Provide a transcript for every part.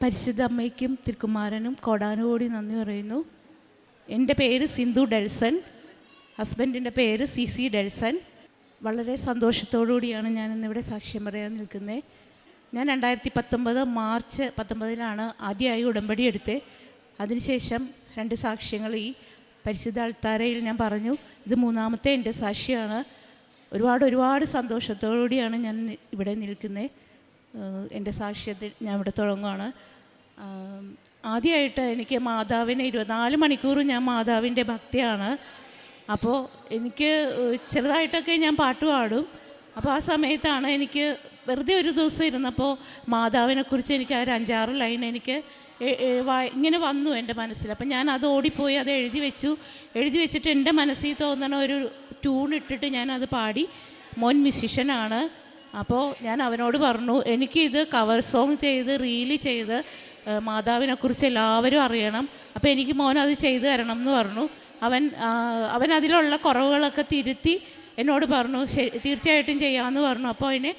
പരിശുദ്ധ അമ്മയ്ക്കും തിരുക്കുമാരനും കോടാനുകോടി നന്ദി പറയുന്നു. എൻ്റെ പേര് സിന്ധു ഡെൽസൺ, ഹസ്ബൻഡിൻ്റെ പേര് സി ഡെൽസൺ. വളരെ സന്തോഷത്തോടുകൂടിയാണ് ഞാൻ ഇന്നിവിടെ സാക്ഷ്യം പറയാൻ നിൽക്കുന്നത്. ഞാൻ 2019 മാർച്ച് 19 ആദ്യമായി ഉടമ്പടി എടുത്തത്. അതിനുശേഷം 2 സാക്ഷ്യങ്ങൾ ഈ പരിശുദ്ധ അൾത്താരയിൽ ഞാൻ പറഞ്ഞു. ഇത് 3ാമത്തെ എൻ്റെ സാക്ഷ്യമാണ്. ഒരുപാട് സന്തോഷത്തോടുകൂടിയാണ് ഞാൻ ഇവിടെ നിൽക്കുന്നത്. എൻ്റെ സാക്ഷ്യത്തിൽ ഞാൻ ഇവിടെ തുടങ്ങുകയാണ്. ആദ്യമായിട്ട് എനിക്ക് മാതാവിനെ 24 മണിക്കൂർ ഞാൻ മാതാവിൻ്റെ ഭക്തിയാണ്. അപ്പോൾ എനിക്ക് ചെറുതായിട്ടൊക്കെ ഞാൻ പാട്ട് പാടും. അപ്പോൾ ആ സമയത്താണ് എനിക്ക് വെറുതെ ഒരു ദിവസം ഇരുന്നപ്പോൾ മാതാവിനെക്കുറിച്ച് എനിക്ക് ഒരു 5-6 ലൈൻ എനിക്ക് ഇങ്ങനെ വന്നു എൻ്റെ മനസ്സിൽ. അപ്പം ഞാൻ അത് ഓടിപ്പോയി അത് എഴുതി വെച്ചിട്ട് എൻ്റെ മനസ്സിൽ തോന്നണ ഒരു ട്യൂൺ ഇട്ടിട്ട് ഞാനത് പാടി. മോൻ മ്യൂസിഷ്യനാണ്. അപ്പോൾ ഞാൻ അവനോട് പറഞ്ഞു, എനിക്കിത് കവർ സോങ് ചെയ്ത് റീല് ചെയ്ത് മാതാവിനെക്കുറിച്ച് എല്ലാവരും അറിയണം. അപ്പോൾ എനിക്ക് മോൻ അത് ചെയ്തു തരണം എന്ന് പറഞ്ഞു. അവൻ അതിലുള്ള കുറവുകളൊക്കെ തിരുത്തി എന്നോട് പറഞ്ഞു തീർച്ചയായിട്ടും ചെയ്യാമെന്ന് പറഞ്ഞു. അപ്പോൾ അതിന്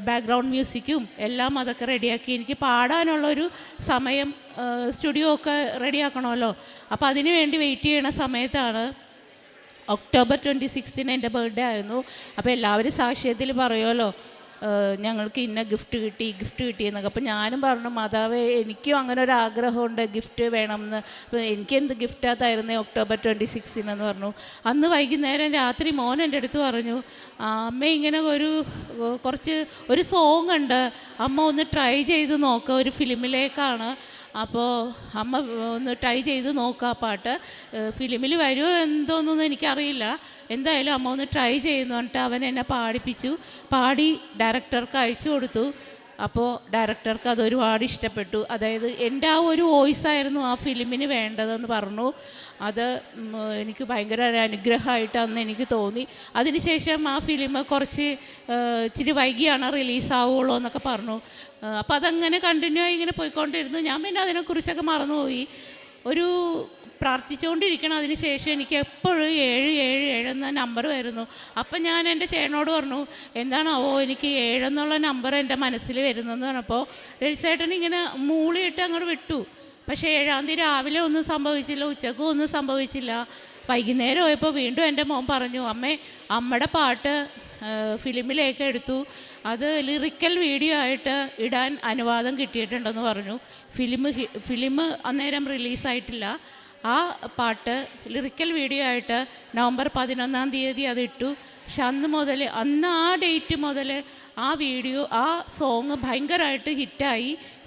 ബാക്ക്ഗ്രൗണ്ട് മ്യൂസിക്കും എല്ലാം അതൊക്കെ റെഡിയാക്കി. എനിക്ക് പാടാനുള്ളൊരു സമയം സ്റ്റുഡിയോ ഒക്കെ റെഡിയാക്കണമല്ലോ. അപ്പോൾ അതിന് വേണ്ടി വെയിറ്റ് ചെയ്യണ സമയത്താണ് ഒക്ടോബർ 26 എൻ്റെ ബർത്ത്ഡേ ആയിരുന്നു. അപ്പോൾ എല്ലാവരും സാക്ഷ്യത്തിൽ പറയുമല്ലോ ഞങ്ങൾക്ക് ഇന്ന ഗിഫ്റ്റ് കിട്ടി എന്നൊക്കെ. അപ്പോൾ ഞാനും പറഞ്ഞു, മാതാവേ എനിക്കും അങ്ങനെ ഒരു ആഗ്രഹമുണ്ട്, ഗിഫ്റ്റ് വേണമെന്ന്. അപ്പോൾ എനിക്കെന്ത് ഗിഫ്റ്റാണ് തരുന്നത് ഒക്ടോബർ 26 എന്ന് പറഞ്ഞു. അന്ന് വൈകുന്നേരം രാത്രി മോൻ എൻ്റെ അടുത്ത് പറഞ്ഞു, അമ്മ ഇങ്ങനെ ഒരു സോങ് ഉണ്ട്, അമ്മ ഒന്ന് ട്രൈ ചെയ്ത് നോക്കുക, ഒരു ഫിലിമിലേക്കാണ്. അപ്പോൾ അമ്മ ഒന്ന് ട്രൈ ചെയ്ത് നോക്കുക ആ പാട്ട്. ഫിലിമിൽ വരുമോ എന്തോന്നൊന്നും എനിക്കറിയില്ല, എന്തായാലും അമ്മ ഒന്ന് ട്രൈ ചെയ്യുന്നു പറഞ്ഞിട്ട് അവൻ എന്നെ പാടി ഡയറക്ടർക്ക് അയച്ചു കൊടുത്തു. അപ്പോൾ ഡയറക്ടർക്ക് അത് ഒരുപാട് ഇഷ്ടപ്പെട്ടു. അതായത് എൻ്റെ ആ ഒരു വോയിസായിരുന്നു ആ ഫിലിമിന് വേണ്ടതെന്ന് പറഞ്ഞു. അത് എനിക്ക് ഭയങ്കര ഒരു അനുഗ്രഹമായിട്ട് അന്ന് എനിക്ക് തോന്നി. അതിനുശേഷം ആ ഫിലിം ഇച്ചിരി വൈകിയാണ് റിലീസാവുള്ളൂ എന്നൊക്കെ പറഞ്ഞു. അപ്പോൾ അതങ്ങനെ കണ്ടിന്യൂ ആയി ഇങ്ങനെ പോയിക്കൊണ്ടിരുന്നു. ഞാൻ പിന്നെ അതിനെക്കുറിച്ചൊക്കെ മറന്നുപോയി. പ്രാർത്ഥിച്ചുകൊണ്ടിരിക്കണം. അതിന് ശേഷം എനിക്ക് എപ്പോഴും 777 എന്ന നമ്പർ വരുന്നു. അപ്പം ഞാൻ എൻ്റെ ചേട്ടനോട് പറഞ്ഞു, എന്താണാവോ എനിക്ക് 7 എന്നുള്ള നമ്പർ എൻ്റെ മനസ്സിൽ വരുന്നതെന്ന് പറഞ്ഞപ്പോൾ ഡെൽസേട്ടൻ ഇങ്ങനെ മൂളിയിട്ട് അങ്ങോട്ട് വിട്ടു. പക്ഷേ 7-ാം തീയതി രാവിലെ ഒന്നും സംഭവിച്ചില്ല, ഉച്ചക്കും ഒന്നും സംഭവിച്ചില്ല. വൈകുന്നേരം ആയപ്പോൾ വീണ്ടും എൻ്റെ മോൻ പറഞ്ഞു, അമ്മയുടെ പാട്ട് ഫിലിമിലേക്ക് എടുത്തു, അത് ലിറിക്കൽ വീഡിയോ ആയിട്ട് ഇടാൻ അനുവാദം കിട്ടിയിട്ടുണ്ടെന്ന് പറഞ്ഞു. ഫിലിം അന്നേരം റിലീസായിട്ടില്ല. ആ പാട്ട് ലിറിക്കൽ വീഡിയോ ആയിട്ട് നവംബർ 11-ാം തീയതി അത് ഇട്ടു. പക്ഷെ അന്ന് ആ ഡേറ്റ് മുതൽ ആ സോങ് ഭയങ്കരമായിട്ട്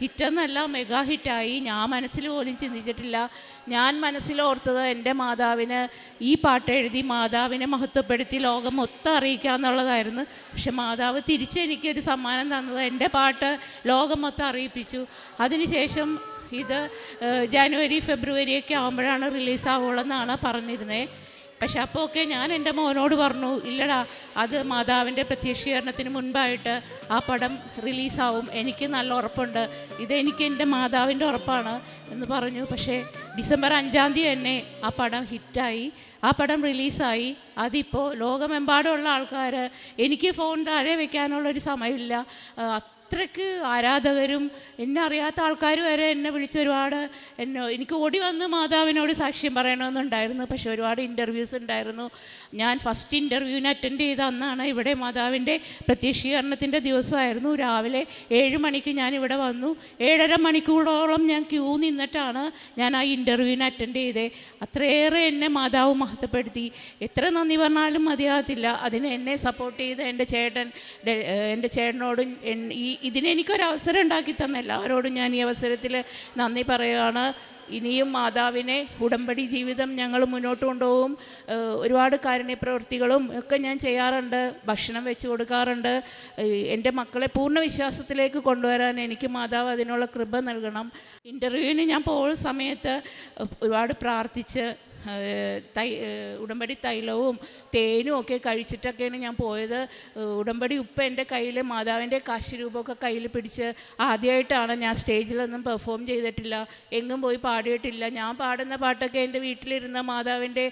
ഹിറ്റെന്നല്ല മെഗാ ഹിറ്റായി. ഞാൻ മനസ്സിൽ പോലും ചിന്തിച്ചിട്ടില്ല. ഞാൻ മനസ്സിലോർത്തത് എൻ്റെ മാതാവിന് ഈ പാട്ട് എഴുതി മാതാവിനെ മഹത്വപ്പെടുത്തി ലോകം മൊത്തം അറിയിക്കുക എന്നുള്ളതായിരുന്നു. പക്ഷെ മാതാവ് തിരിച്ച് എനിക്കൊരു സമ്മാനം തന്നത് എൻ്റെ പാട്ട് ലോകം മൊത്തം അറിയിപ്പിച്ചു. അതിനുശേഷം ഇത് ജനുവരി ഫെബ്രുവരി ഒക്കെ ആകുമ്പോഴാണ് റിലീസാവുള്ളൂ എന്നാണ് പറഞ്ഞിരുന്നത്. പക്ഷെ അപ്പോൾ ഒക്കെ ഞാൻ എൻ്റെ മോനോട് പറഞ്ഞു, ഇല്ലടാ, അത് മാതാവിൻ്റെ പ്രത്യക്ഷീകരണത്തിന് മുൻപായിട്ട് ആ പടം റിലീസാവും, എനിക്ക് നല്ല ഉറപ്പുണ്ട്, ഇതെനിക്ക് എൻ്റെ മാതാവിൻ്റെ ഉറപ്പാണ് എന്ന് പറഞ്ഞു. പക്ഷേ ഡിസംബർ 5-ാം തീയതി തന്നെ ആ പടം ഹിറ്റായി, ആ പടം റിലീസായി. അതിപ്പോൾ ലോകമെമ്പാടുമുള്ള ആൾക്കാർ, എനിക്ക് ഫോൺ താഴെ വയ്ക്കാനുള്ളൊരു സമയമില്ല, അത്രയ്ക്ക് ആരാധകരും എന്നെ അറിയാത്ത ആൾക്കാർ വരെ എന്നെ വിളിച്ച് എനിക്ക് ഓടി വന്ന് മാതാവിനോട് സാക്ഷ്യം പറയണമെന്നുണ്ടായിരുന്നു. പക്ഷേ ഒരുപാട് ഇൻ്റർവ്യൂസ് ഉണ്ടായിരുന്നു. ഞാൻ ഫസ്റ്റ് ഇൻ്റർവ്യൂവിന് അറ്റൻഡ് ചെയ്ത അന്നാണ് ഇവിടെ മാതാവിൻ്റെ പ്രത്യക്ഷീകരണത്തിൻ്റെ ദിവസമായിരുന്നു. രാവിലെ 7 മണിക്ക് ഞാൻ ഇവിടെ വന്നു. 7.5 മണിക്കൂറോളം ഞാൻ ക്യൂ നിന്നിട്ടാണ് ഞാൻ ആ ഇൻ്റർവ്യൂവിന് അറ്റൻഡ് ചെയ്തത്. അത്രയേറെ എന്നെ മാതാവ് മഹത്വപ്പെടുത്തി. എത്ര നന്ദി പറഞ്ഞാലും മതിയാകത്തില്ല. അതിന് എന്നെ സപ്പോർട്ട് ചെയ്ത് എൻ്റെ ചേട്ടനോടും ഇതിനെനിക്കൊരവസരം ഉണ്ടാക്കി തന്ന എല്ലാവരോടും ഞാൻ ഈ അവസരത്തിൽ നന്ദി പറയുകയാണ്. ഇനിയും മാതാവിനെ ഉടമ്പടി ജീവിതം ഞങ്ങൾ മുന്നോട്ട് കൊണ്ടുപോകും. ഒരുപാട് കാരുണ്യപ്രവൃത്തികളും ഒക്കെ ഞാൻ ചെയ്യാറുണ്ട്, ഭക്ഷണം വെച്ച് കൊടുക്കാറുണ്ട്. എൻ്റെ മക്കളെ പൂർണ്ണ വിശ്വാസത്തിലേക്ക് കൊണ്ടുവരാൻ എനിക്ക് മാതാവ് അതിനുള്ള കൃപ നൽകണം. ഇൻ്റർവ്യൂവിന് ഞാൻ പോകുന്ന സമയത്ത് ഒരുപാട് പ്രാർത്ഥിച്ച് ഉടമ്പടി തൈലവും തേനും ഒക്കെ കഴിച്ചിട്ടൊക്കെയാണ് ഞാൻ പോയത്. ഉടമ്പടി ഉപ്പ് എൻ്റെ കയ്യിൽ, മാതാവിൻ്റെ കാശ് രൂപമൊക്കെ കയ്യിൽ പിടിച്ച് ആദ്യമായിട്ടാണ്. ഞാൻ സ്റ്റേജിലൊന്നും പെർഫോം ചെയ്തിട്ടില്ല, എങ്ങും പോയി പാടിയിട്ടില്ല. ഞാൻ പാടുന്ന പാട്ടൊക്കെ എൻ്റെ വീട്ടിലിരുന്ന മാതാവിൻ്റെ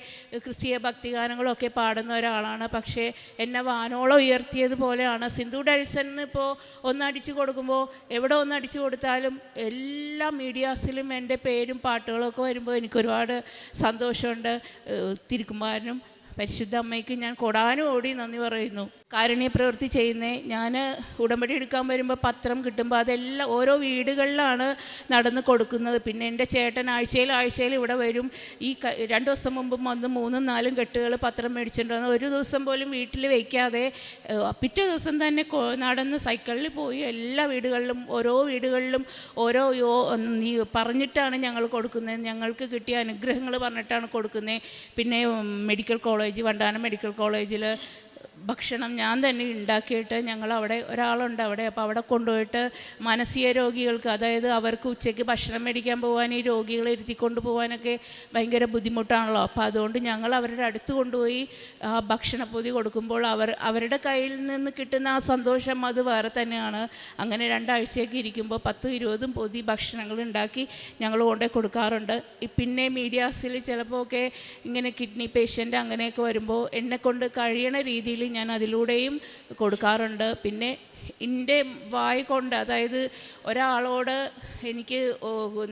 ക്രിസ്തീയ ഭക്തിഗാനങ്ങളൊക്കെ പാടുന്ന ഒരാളാണ്. പക്ഷേ എന്നെ വാനോളം ഉയർത്തിയതുപോലെയാണ് സിന്ധു ഡെൽസൺ. ഇപ്പോൾ ഒന്നടിച്ചു കൊടുക്കുമ്പോൾ, എവിടെ ഒന്നടിച്ചു കൊടുത്താലും എല്ലാ മീഡിയാസിലും എൻ്റെ പേരും പാട്ടുകളൊക്കെ വരുമ്പോൾ എനിക്കൊരുപാട് സന്തോഷമുണ്ട്. തിരുക്കുമാരനും പരിശുദ്ധ അമ്മയ്ക്ക് ഞാൻ കൊടാനോടി നന്ദി പറയുന്നു. കാരുണ്യ പ്രവൃത്തി ചെയ്യുന്നേ. ഞാൻ ഉടമ്പടി എടുക്കാൻ വരുമ്പോൾ പത്രം കിട്ടുമ്പോൾ അതെല്ലാം ഓരോ വീടുകളിലാണ് നടന്ന് കൊടുക്കുന്നത്. പിന്നെ എൻ്റെ ചേട്ടൻ ആഴ്ചയിൽ ഇവിടെ വരും. ഈ 2 ദിവസം മുമ്പ് വന്ന് 3-4 കെട്ടുകൾ പത്രം മേടിച്ചിട്ട് വന്ന് ഒരു ദിവസം പോലും വീട്ടിൽ വയ്ക്കാതെ പിറ്റേ ദിവസം തന്നെ നടന്ന് സൈക്കിളിൽ പോയി എല്ലാ വീടുകളിലും ഓരോ വീടുകളിലും ഓരോ പറഞ്ഞിട്ടാണ് ഞങ്ങൾ കൊടുക്കുന്നത്. ഞങ്ങൾക്ക് കിട്ടിയ അനുഗ്രഹങ്ങൾ പറഞ്ഞിട്ടാണ് കൊടുക്കുന്നത്. പിന്നെ മെഡിക്കൽ കോളേജ്, വണ്ടാനം മെഡിക്കൽ കോളേജിൽ ഭക്ഷണം ഞാൻ തന്നെ ഉണ്ടാക്കിയിട്ട്, ഞങ്ങളവിടെ ഒരാളുണ്ട് അവിടെ, അപ്പോൾ അവിടെ കൊണ്ടുപോയിട്ട് മാനസിക രോഗികൾക്ക്, അതായത് അവർക്ക് ഉച്ചയ്ക്ക് ഭക്ഷണം മേടിക്കാൻ പോകാൻ ഈ രോഗികളെ ഇരുത്തിക്കൊണ്ട് പോകാനൊക്കെ ഭയങ്കര ബുദ്ധിമുട്ടാണല്ലോ. അപ്പോൾ അതുകൊണ്ട് ഞങ്ങൾ അവരുടെ അടുത്ത് കൊണ്ടുപോയി ആ ഭക്ഷണപ്പൊതി കൊടുക്കുമ്പോൾ അവരുടെ കയ്യിൽ നിന്ന് കിട്ടുന്ന ആ സന്തോഷം അത് വേറെ തന്നെയാണ്. അങ്ങനെ 2 ആഴ്ചയൊക്കെ ഇരിക്കുമ്പോൾ 10-20 പൊതി ഭക്ഷണങ്ങൾ ഉണ്ടാക്കി ഞങ്ങൾ കൊണ്ടുപോയി കൊടുക്കാറുണ്ട്. പിന്നെ മീഡിയാസിൽ ചിലപ്പോൾ ഒക്കെ ഇങ്ങനെ കിഡ്നി പേഷ്യൻ്റ് അങ്ങനെയൊക്കെ വരുമ്പോൾ എന്നെക്കൊണ്ട് കഴിയണ രീതിയിൽ ഞാൻ അതിലൂടെയും കൊടുക്കാറുണ്ട്. പിന്നെ എൻ്റെ വായ കൊണ്ട്, അതായത് ഒരാളോട് എനിക്ക്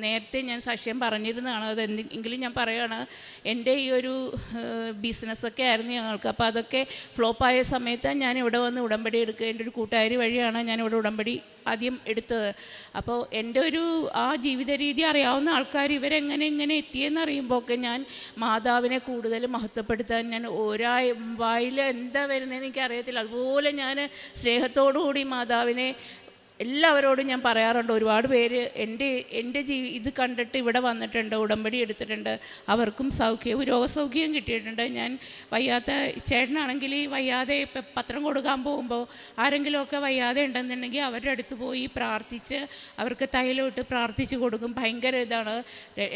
നേരത്തെ ഞാൻ സാക്ഷ്യം പറഞ്ഞിരുന്നതാണ്, അതെങ്കിലും ഞാൻ പറയുകയാണ്. എൻ്റെ ഈ ഒരു ബിസിനസ്സൊക്കെ ആയിരുന്നു ഞങ്ങൾക്ക്. അപ്പോൾ അതൊക്കെ ഫ്ലോപ്പായ സമയത്ത് ഞാൻ ഇവിടെ വന്ന് ഉടമ്പടി എടുക്കുക. എൻ്റെ ഒരു കൂട്ടുകാരി വഴിയാണ് ഞാൻ ഇവിടെ ഉടമ്പടി ആദ്യം എടുത്തത്. അപ്പോൾ എൻ്റെ ഒരു ആ ജീവിത രീതി അറിയാവുന്ന ആൾക്കാർ ഇവരെങ്ങനെ എത്തിയെന്ന് അറിയുമ്പോൾ ഒക്കെ ഞാൻ മാതാവിനെ കൂടുതൽ മഹത്വപ്പെടുത്താൻ, ഞാൻ വായിൽ എന്താ വരുന്നതെന്ന് എനിക്കറിയത്തില്ല, അതുപോലെ ഞാൻ സ്നേഹത്തോടുകൂടി മാതാവിനെ എല്ലാവരോടും ഞാൻ പറയാറുണ്ട്. ഒരുപാട് പേര് എൻ്റെ ഇത് കണ്ടിട്ട് ഇവിടെ വന്നിട്ടുണ്ട്, ഉടമ്പടി എടുത്തിട്ടുണ്ട്. അവർക്കും സൗഖ്യവും രോഗസൗഖ്യവും കിട്ടിയിട്ടുണ്ട്. ഞാൻ വയ്യാത്ത ചേട്ടനാണെങ്കിൽ വയ്യാതെ പത്രം കൊടുക്കാൻ പോകുമ്പോൾ ആരെങ്കിലുമൊക്കെ വയ്യാതെ ഉണ്ടെന്നുണ്ടെങ്കിൽ അവരുടെ അടുത്ത് പോയി പ്രാർത്ഥിച്ച് അവർക്ക് തൈലോട്ട് പ്രാർത്ഥിച്ച് കൊടുക്കും. ഭയങ്കര ഇതാണ്.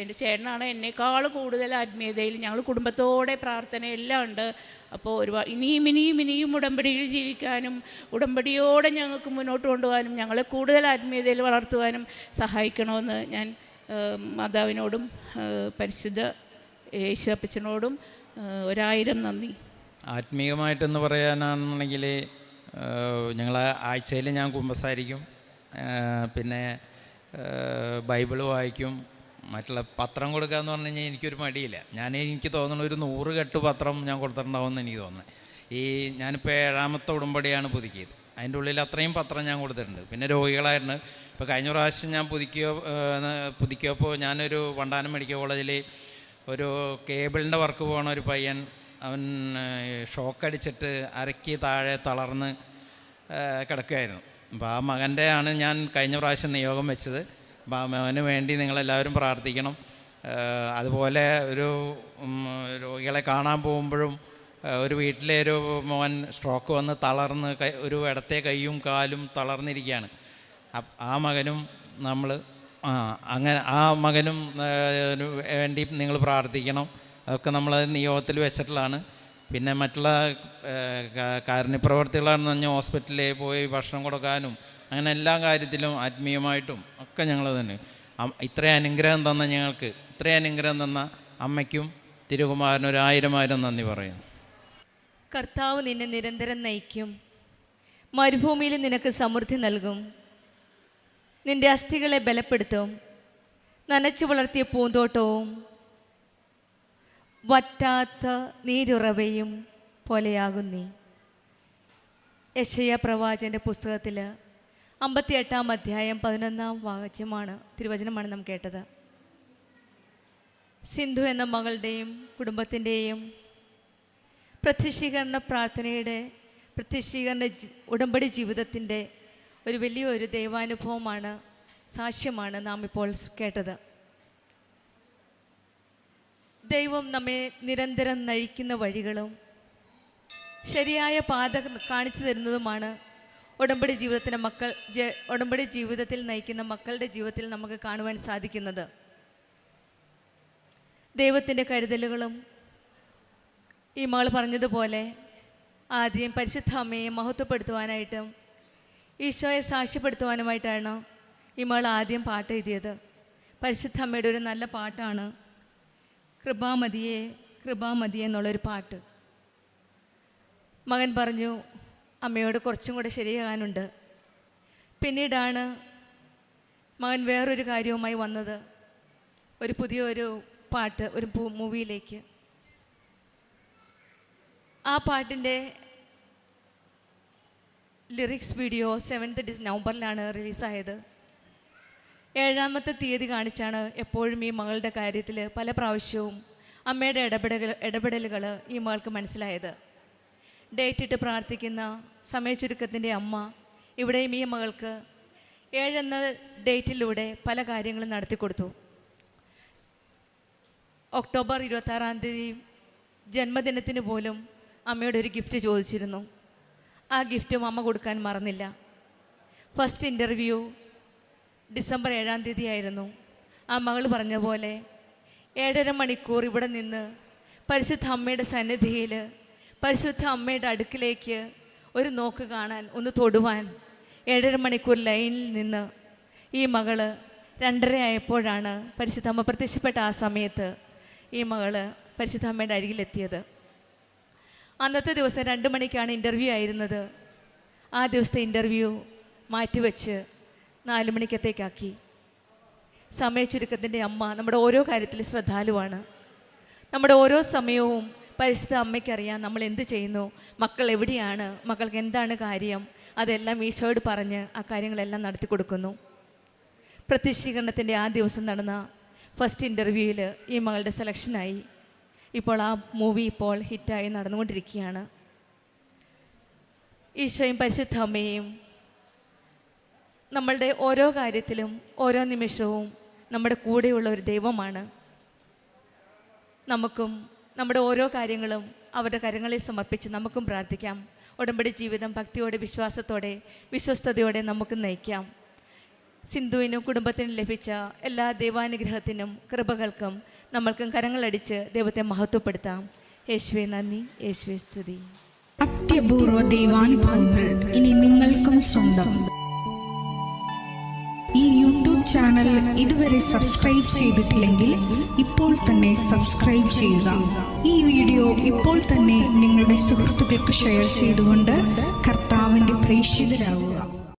എൻ്റെ ചേട്ടനാണ് എന്നേക്കാൾ കൂടുതൽ ആത്മീയതയിൽ, ഞങ്ങൾ കുടുംബത്തോടെ പ്രാർത്ഥനയെല്ലാം ഉണ്ട്. അപ്പോൾ ഒരുപാട് ഇനിയും ഉടമ്പടിയിൽ ജീവിക്കാനും ഉടമ്പടിയോടെ ഞങ്ങൾക്ക് മുന്നോട്ട് കൊണ്ടുപോകാനും ഞങ്ങളെ കൂടുതൽ ആത്മീയതയിൽ വളർത്തുവാനും സഹായിക്കണമെന്ന് ഞാൻ മാതാവിനോടും പരിശുദ്ധ യേശുപ്പച്ചനോടും 1000 നന്ദി. ആത്മീയമായിട്ടെന്ന് പറയാനാണെന്നുണ്ടെങ്കിൽ ഞങ്ങൾ ആഴ്ചയിൽ ഞാൻ കുമ്പസാരിക്കും, പിന്നെ ബൈബിൾ വായിക്കും. മറ്റുള്ള പത്രം കൊടുക്കുക എന്ന് പറഞ്ഞു കഴിഞ്ഞാൽ എനിക്കൊരു മടിയില്ല. എനിക്ക് തോന്നുന്നു ഒരു 100 കെട്ട് പത്രം ഞാൻ കൊടുത്തിട്ടുണ്ടാവുമെന്ന് എനിക്ക് തോന്നുന്നത്. ഞാനിപ്പോൾ 7ാമത്തെ ഉടമ്പടിയാണ് പുതുക്കിയത്. അതിൻ്റെ ഉള്ളിൽ അത്രയും പത്രം ഞാൻ കൊടുത്തിട്ടുണ്ട്. പിന്നെ രോഗികളായിരുന്നു. ഇപ്പോൾ കഴിഞ്ഞ പ്രാവശ്യം ഞാൻ പുതുക്കിയപ്പോൾ ഞാനൊരു വണ്ടാനം മെഡിക്കൽ കോളേജിൽ ഒരു കേബിളിൻ്റെ വർക്ക് പോകണ ഒരു പയ്യൻ, അവൻ ഷോക്കടിച്ചിട്ട് അരയ്ക്ക് താഴെ തളർന്ന് കിടക്കുകയായിരുന്നു. അപ്പോൾ ആ മകൻ്റെ ആണ് ഞാൻ കഴിഞ്ഞ പ്രാവശ്യം നിയോഗം വെച്ചത്. അപ്പോൾ ആ മകന് വേണ്ടി നിങ്ങളെല്ലാവരും പ്രാർത്ഥിക്കണം. അതുപോലെ ഒരു രോഗികളെ കാണാൻ പോകുമ്പോഴും ഒരു വീട്ടിലെ ഒരു മോൻ സ്ട്രോക്ക് വന്ന് തളർന്ന് ഒരു ഇടത്തെ കൈയും കാലും തളർന്നിരിക്കുകയാണ്. ആ മകനും നമ്മൾ അങ്ങനെ ആ മകനും വേണ്ടി നിങ്ങൾ പ്രാർത്ഥിക്കണം. അതൊക്കെ നമ്മൾ നിയോഗത്തിൽ വെച്ചിട്ടുള്ളതാണ്. പിന്നെ മറ്റുള്ള കാരുണ്യപ്രവർത്തികളാണെന്ന് പറഞ്ഞാൽ ഹോസ്പിറ്റലിൽ പോയി ഭക്ഷണം കൊടുക്കാനും അങ്ങനെ എല്ലാ കാര്യത്തിലും ആത്മീയമായിട്ടും ഒക്കെ ഞങ്ങൾ തന്നെ ഇത്രയും അനുഗ്രഹം തന്ന ഞങ്ങൾക്ക്, ഇത്രയും അനുഗ്രഹം തന്ന അമ്മയ്ക്കും തിരുകുമാരനും 1000 നന്ദി പറയുന്നു. കർത്താവ് നിന്നെ നിരന്തരം നയിക്കും. മരുഭൂമിയിൽ നിനക്ക് സമൃദ്ധി നൽകും. നിന്റെ അസ്ഥികളെ ബലപ്പെടുത്തും. നനച്ചു വളർത്തിയ പൂന്തോട്ടവും വറ്റാത്ത നീരുറവയും പോലെയാകും നീ. യെശയ്യാ പ്രവാചകൻ്റെ പുസ്തകത്തിൽ 58-ാം അധ്യായം 11-ാം തിരുവചനമാണ് നാം കേട്ടത്. സിന്ധു എന്ന മകളുടെയും കുടുംബത്തിൻ്റെയും പ്രത്യക്ഷീകരണ ഉടമ്പടി ജീവിതത്തിൻ്റെ ഒരു വലിയൊരു ദൈവാനുഭവമാണ്, സാക്ഷ്യമാണ് നാം ഇപ്പോൾ കേട്ടത്. ദൈവം നമ്മെ നിരന്തരം നയിക്കുന്ന വഴികളും ശരിയായ പാത കാണിച്ചു തരുന്നതുമാണ് ഉടമ്പടി ജീവിതത്തിൽ നയിക്കുന്ന മക്കളുടെ ജീവിതത്തിൽ നമുക്ക് കാണുവാൻ സാധിക്കുന്നത്. ദൈവത്തിൻ്റെ കരുതലുകളും ഈ മകൾ പറഞ്ഞതുപോലെ ആദ്യം പരിശുദ്ധ അമ്മയെ മഹത്വപ്പെടുത്തുവാനായിട്ടും ഈശോയെ സാക്ഷ്യപ്പെടുത്തുവാനുമായിട്ടാണ് ഈ മകൾ ആദ്യം പാട്ട് എഴുതിയത്. പരിശുദ്ധ അമ്മയുടെ ഒരു നല്ല പാട്ടാണ് കൃപാമതിയെ കൃപാമതിയെ എന്നുള്ളൊരു പാട്ട്. മകൻ പറഞ്ഞു അമ്മയോട് കുറച്ചും കൂടെ ശരിയാകാനുണ്ട്. പിന്നീടാണ് മകൻ വേറൊരു കാര്യവുമായി വന്നത്, ഒരു പുതിയൊരു പാട്ട്, ഒരു മൂവിയിലേക്ക്. ആ പാട്ടിൻ്റെ ലിറിക്സ് വീഡിയോ 7th നവംബറിലാണ് റിലീസായത്. 7ാമത്തെ തീയതി കാണിച്ചാണ് എപ്പോഴും ഈ മകളുടെ കാര്യത്തിൽ പല പ്രാവശ്യവും അമ്മയുടെ ഇടപെടലുകൾ ഈ മകൾക്ക് മനസ്സിലായത്. ഡേറ്റ് ഇട്ട് പ്രാർത്ഥിക്കുന്ന സമയചുരുക്കത്തിൻ്റെ അമ്മ ഇവിടെയും ഈ മകൾക്ക് 7 എന്ന ഡേറ്റിലൂടെ പല കാര്യങ്ങളും നടത്തിക്കൊടുത്തു. ഒക്ടോബർ 26-ാം തീയതി ജന്മദിനത്തിന് പോലും അമ്മയോട് ഒരു ഗിഫ്റ്റ് ചോദിച്ചിരുന്നു. ആ ഗിഫ്റ്റും അമ്മ കൊടുക്കാൻ മറന്നില്ല. ഫസ്റ്റ് ഇൻ്റർവ്യൂ ഡിസംബർ 7-ാം തീയതി ആയിരുന്നു. ആ മകൾ പറഞ്ഞ പോലെ 7.5 മണിക്കൂർ ഇവിടെ നിന്ന് പരിശുദ്ധ അമ്മയുടെ സന്നിധിയിൽ പരിശുദ്ധ അമ്മയുടെ അടുക്കിലേക്ക് ഒരു നോക്ക് കാണാൻ, ഒന്ന് തൊടുവാൻ 7.5 മണിക്കൂർ ലൈനിൽ നിന്ന് ഈ മകൾ 2:30 ആയപ്പോഴാണ് പരിശുദ്ധ അമ്മ പ്രത്യക്ഷപ്പെട്ട ആ സമയത്ത് ഈ മകൾ പരിശുദ്ധ അമ്മയുടെ അരികിലെത്തിയത്. അന്നത്തെ ദിവസം 2 മണിക്കാണ് ഇൻ്റർവ്യൂ ആയിരുന്നത്. ആ ദിവസത്തെ ഇൻ്റർവ്യൂ മാറ്റിവെച്ച് 4 മണിക്കത്തേക്കാക്കി. സമയചുരുക്കത്തിൻ്റെ അമ്മ നമ്മുടെ ഓരോ കാര്യത്തിലും ശ്രദ്ധാലുവാണ്. നമ്മുടെ ഓരോ സമയവും പരിശുദ്ധ അമ്മയ്ക്കറിയാം നമ്മൾ എന്ത് ചെയ്യുന്നു, മക്കൾ എവിടെയാണ്, മക്കൾക്ക് എന്താണ് കാര്യം, അതെല്ലാം ഈശോയോട് പറഞ്ഞ് ആ കാര്യങ്ങളെല്ലാം നടത്തി കൊടുക്കുന്നു. പ്രത്യക്ഷീകരണത്തിൻ്റെ ആ ദിവസം നടന്ന ഫസ്റ്റ് ഇൻ്റർവ്യൂവിൽ ഈ മകളുടെ സെലക്ഷനായി. ഇപ്പോൾ ആ മൂവി ഇപ്പോൾ ഹിറ്റായി നടന്നുകൊണ്ടിരിക്കുകയാണ്. ഈശോയും പരിശുദ്ധ അമ്മയും നമ്മളുടെ ഓരോ കാര്യത്തിലും ഓരോ നിമിഷവും നമ്മുടെ കൂടെയുള്ള ഒരു ദൈവമാണ്. നമുക്കും നമ്മുടെ ഓരോ കാര്യങ്ങളും അവരുടെ കരങ്ങളിൽ സമർപ്പിച്ച് നമുക്കും പ്രാർത്ഥിക്കാം. ഉടമ്പടി ജീവിതം ഭക്തിയോടെ, വിശ്വാസത്തോടെ, വിശ്വസ്തയോടെ നമുക്ക് നയിക്കാം. സിന്ധുവിനും കുടുംബത്തിനും ലഭിച്ച എല്ലാ ദൈവാനുഗ്രഹത്തിനും കൃപകൾക്കും നമ്മൾക്കും കരങ്ങളടിച്ച് ദൈവത്തെ മഹത്വപ്പെടുത്താം. യേശുവേ നന്ദി, യേശുവേ സ്തുതി. അത്യപൂർവ ദൈവാനുഭവങ്ങൾ ഇനി നിങ്ങൾക്കും സ്വന്തം. ഈ യൂട്യൂബ് ചാനൽ ഇതുവരെ സബ്സ്ക്രൈബ് ചെയ്തിട്ടില്ലെങ്കിൽ ഇപ്പോൾ തന്നെ സബ്സ്ക്രൈബ് ചെയ്യുക. ഈ വീഡിയോ ഇപ്പോൾ തന്നെ നിങ്ങളുടെ സുഹൃത്തുക്കൾക്ക് ഷെയർ ചെയ്തുകൊണ്ട് കർത്താവിൻ്റെ പ്രേക്ഷിതരാകുക.